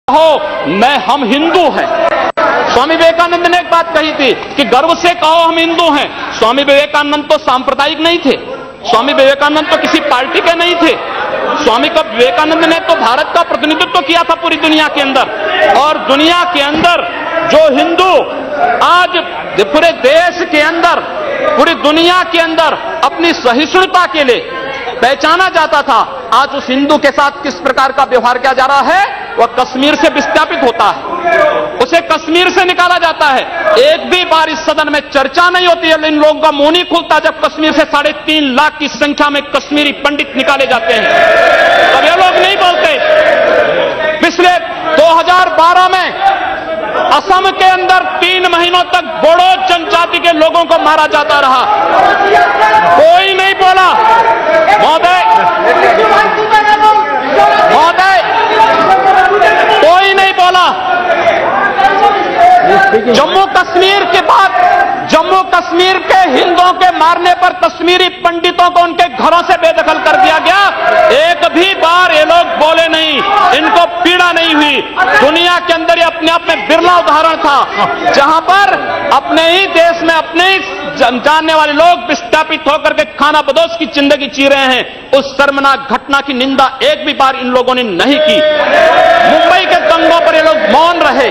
हम हिंदू हैं। स्वामी विवेकानंद ने एक बात कही थी कि गर्व से कहो हम हिंदू हैं। स्वामी विवेकानंद तो सांप्रदायिक नहीं थे, स्वामी विवेकानंद तो किसी पार्टी के नहीं थे। स्वामी विवेकानंद ने तो भारत का प्रतिनिधित्व किया था पूरी दुनिया के अंदर, और दुनिया के अंदर जो हिंदू आज पूरे देश के अंदर, पूरी दुनिया के अंदर अपनी सहिष्णुता के लिए पहचाना जाता था, आज उस हिंदू के साथ किस प्रकार का व्यवहार किया जा रहा है, वह कश्मीर से विस्थापित होता है, उसे कश्मीर से निकाला जाता है। एक भी बार इस सदन में चर्चा नहीं होती है, इन लोगों का मुंह नहीं खुलता जब कश्मीर से 3.5 लाख की संख्या में कश्मीरी पंडित निकाले जाते हैं, तब ये लोग नहीं बोलते। पिछले 2012 में असम के अंदर 3 महीनों तक बोडो जनजाति के लोगों को मारा जाता रहा, कोई नहीं बोला। महोदय, कोई नहीं बोला। जम्मू कश्मीर के बाद जम्मू कश्मीर के हिंदुओं के मारने पर कश्मीरी पंडितों को उनके घरों से बेदखल कर दिया गया, एक भी बार ये लोग बोले नहीं, इनको पीड़ा नहीं हुई। दुनिया के अंदर ये अपने आप में बिरला उदाहरण था जहां पर अपने ही देश में अपने ही जानने वाले लोग विस्थापित होकर के खाना बदोश की जिंदगी जी रहे हैं। उस शर्मनाक घटना की निंदा एक भी बार इन लोगों ने नहीं की। मुंबई के दंगों पर ये लोग मौन रहे,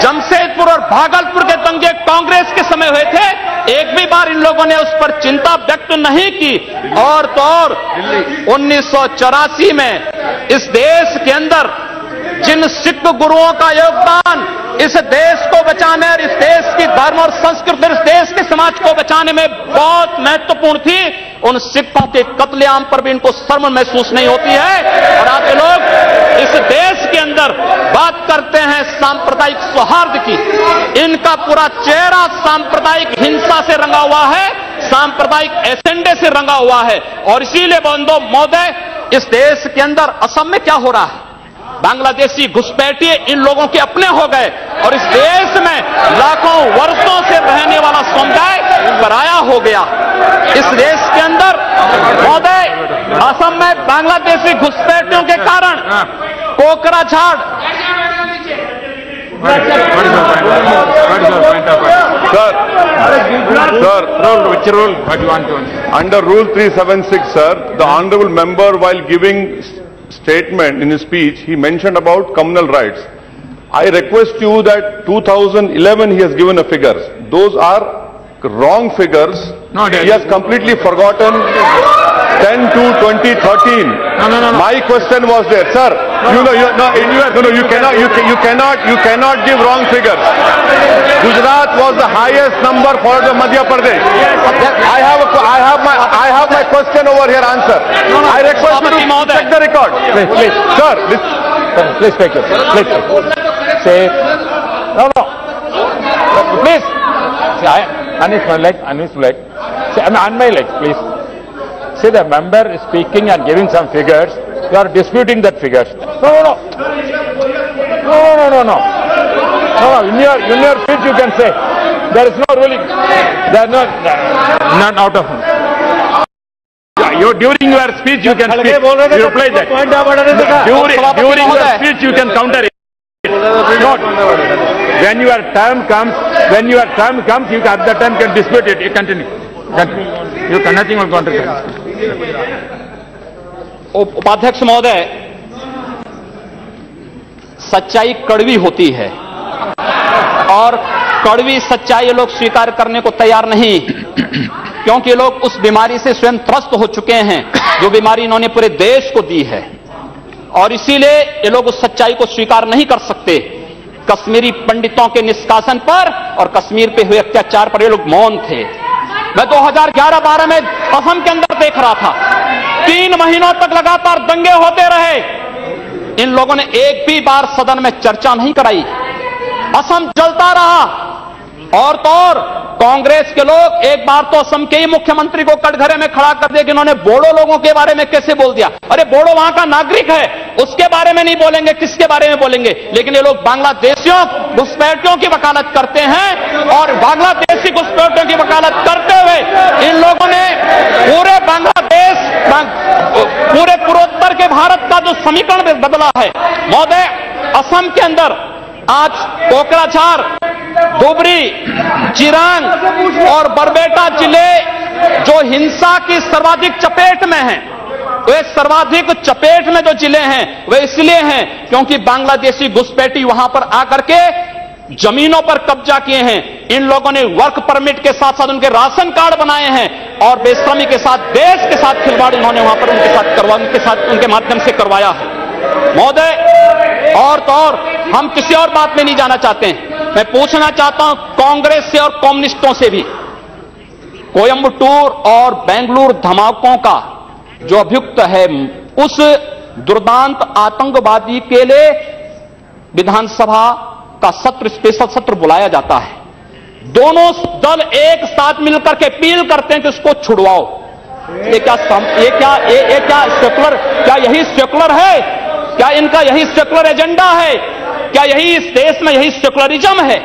जमशेदपुर और भागलपुर के दंगे कांग्रेस के समय हुए थे, एक भी बार इन लोगों ने उस पर चिंता व्यक्त नहीं की। और तो और 1984 में इस देश के अंदर जिन सिख गुरुओं का योगदान इस देश को बचाने और इस देश की धर्म और संस्कृति, इस देश के समाज को बचाने में बहुत महत्वपूर्ण थी, उन सिखों के कत्लेआम पर भी इनको शर्म महसूस नहीं होती है। और आज लोग इस देश के अंदर बात करते हैं सांप्रदायिक सौहार्द की, इनका पूरा चेहरा सांप्रदायिक हिंसा से रंगा हुआ है, सांप्रदायिक एजेंडे से रंगा हुआ है। और इसीलिए बंधु महोदय, इस देश के अंदर असम में क्या हो रहा है, बांग्लादेशी घुसपैठिए इन लोगों के अपने हो गए, और इस देश में लाखों वर्षों से रहने वाला समुदाय पराया हो गया। इस देश के अंदर महोदय, असम में बांग्लादेशी घुसपैठियों के कारण Kokrajhar Under Rule 376, sir, the honourable member, while giving statement in his speech, he mentioned about communal rights. I request you that 2011 he has given a figures. Those are wrong figures. No, he has completely forgotten 10 to 2013. No. My question was there, sir. You cannot give wrong figures. Gujarat was the highest number for the Madhya Pradesh. I have my question over here. Answer. I request you to check the record. Please. Sir, Please take it. Please. Say. No. Please. See, unmute my leg. See, on my leg, please. See, the member is speaking and giving some figures. You are disputing that figures. No. In your speech you can say. There is no ruling. There is not out of. During your speech you can speak. You reply that. During your speech you can counter it. Not. When your time comes, you at that time can dispute it. You continue. You can nothing will counter. उपाध्यक्ष महोदय, सच्चाई कड़वी होती है और कड़वी सच्चाई लोग स्वीकार करने को तैयार नहीं, क्योंकि लोग उस बीमारी से स्वयं त्रस्त हो चुके हैं जो बीमारी इन्होंने पूरे देश को दी है, और इसीलिए ये लोग उस सच्चाई को स्वीकार नहीं कर सकते। कश्मीरी पंडितों के निष्कासन पर और कश्मीर पे हुए अत्याचार पर ये लोग मौन थे। मैं 2011-12 में असम के अंदर देख रहा था, 3 महीनों तक लगातार दंगे होते रहे, इन लोगों ने एक भी बार सदन में चर्चा नहीं कराई, असम जलता रहा। और तो और कांग्रेस के लोग एक बार तो असम के ही मुख्यमंत्री को कटघरे में खड़ा कर दिया कि इन्होंने बोडो लोगों के बारे में कैसे बोल दिया। अरे बोडो वहां का नागरिक है, उसके बारे में नहीं बोलेंगे, किसके बारे में बोलेंगे? लेकिन ये लोग बांग्लादेशियों घुसपैठियों की वकालत करते हैं, और बांग्लादेशी घुसपैठियों की वकालत करते हुए इन लोगों ने पूरे बांग्लादेश पूरे पूर्वोत्तर के भारत का जो समीकरण बदला है महोदय, असम के अंदर आज कोकराझार, धुबरी, चिरांग और बरबेटा जिले जो हिंसा की सर्वाधिक चपेट में हैं, वे सर्वाधिक चपेट में जो जिले हैं वे इसलिए हैं क्योंकि बांग्लादेशी घुसपैठी वहां पर आकर के जमीनों पर कब्जा किए हैं। इन लोगों ने वर्क परमिट के साथ साथ उनके राशन कार्ड बनाए हैं और बेशर्मी के साथ देश के साथ खिलवाड़ इन्होंने वहां पर उनके माध्यम से करवाया है महोदय। और तो और हम किसी और बात में नहीं जाना चाहते हैं, मैं पूछना चाहता हूं कांग्रेस से और कम्युनिस्टों से भी, कोयंबटूर और बेंगलुरु धमाकों का जो अभियुक्त है, उस दुर्दांत आतंकवादी के लिए विधानसभा का सत्र, स्पेशल सत्र बुलाया जाता है। दोनों दल एक साथ मिलकर के अपील करते हैं कि उसको छुड़वाओ। ये क्या सेकुलर, क्या यही सेकुलर है? क्या इनका यही सेकुलर एजेंडा है? क्या यही इस देश में यही सेकुलरिज्म है?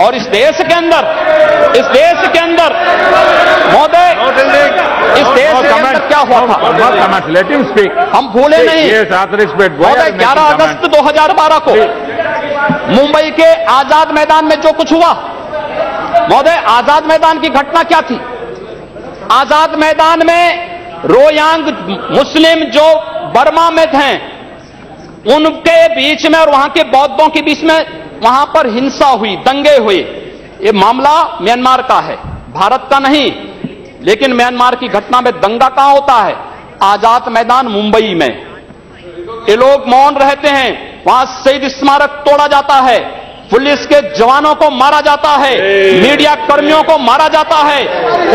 और इस देश के अंदर महोदय, इस देश के अंदर क्या हुआ था? Let him speak. हम भूले नहीं महोदय, 11 अगस्त 2012 को मुंबई के आजाद मैदान में जो कुछ हुआ महोदय, आजाद मैदान की घटना क्या थी? आजाद मैदान में रोयांग मुस्लिम जो बर्मा में थे उनके बीच में और वहां के बौद्धों के बीच में वहां पर हिंसा हुई, दंगे हुए। ये मामला म्यांमार का है, भारत का नहीं। लेकिन म्यांमार की घटना में दंगा कहां होता है? आजाद मैदान मुंबई में। ये लोग मौन रहते हैं, वहां शहीद स्मारक तोड़ा जाता है, पुलिस के जवानों को मारा जाता है, मीडिया कर्मियों को मारा जाता है।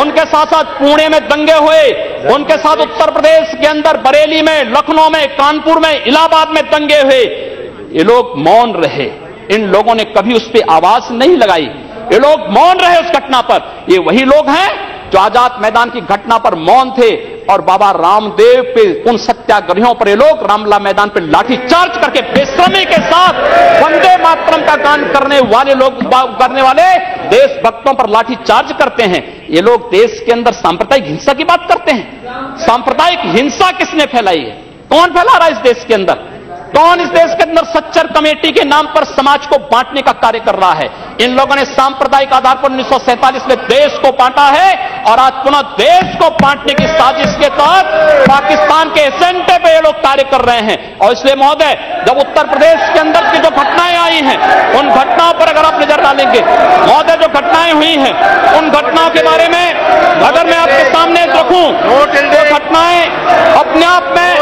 उनके साथ साथ पुणे में दंगे हुए, उनके साथ उत्तर प्रदेश के अंदर बरेली में, लखनऊ में, कानपुर में, इलाहाबाद में दंगे हुए। ये लोग मौन रहे, इन लोगों ने कभी उस पर आवाज नहीं लगाई, ये लोग मौन रहे उस घटना पर। ये वही लोग हैं जो आजाद मैदान की घटना पर मौन थे और बाबा रामदेव पे, उन सत्याग्रहियों पर ये लोग रामला मैदान पर लाठी चार्ज करके बेशर्मी के साथ वंदे मातरम का गान करने वाले देशभक्तों पर लाठी चार्ज करते हैं। ये लोग देश के अंदर सांप्रदायिक हिंसा की बात करते हैं। सांप्रदायिक हिंसा किसने फैलाई है? कौन फैला रहा है इस देश के अंदर? कौन इस देश के अंदर सच्चर कमेटी के नाम पर समाज को बांटने का कार्य कर रहा है? इन लोगों ने सांप्रदायिक आधार पर 1947 में देश को बांटा है और आज पुनः देश को बांटने की साजिश के तहत पाकिस्तान के एजेंडे पे ये लोग कार्य कर रहे हैं। और इसलिए महोदय, जब उत्तर प्रदेश के अंदर की जो घटनाएं आई हैं, उन घटनाओं पर अगर आप नजर डालेंगे महोदय, जो घटनाएं हुई हैं उन घटनाओं के बारे में अगर मैं आपके सामने रखूं तो घटनाएं अपने आप में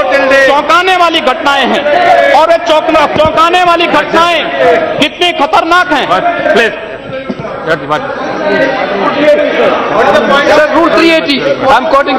चौंकाने वाली घटनाएं हैं। और वे चौंकाने वाली घटनाएं कितनी खतरनाक हैं। Sir, Rule 380. I'm quoting.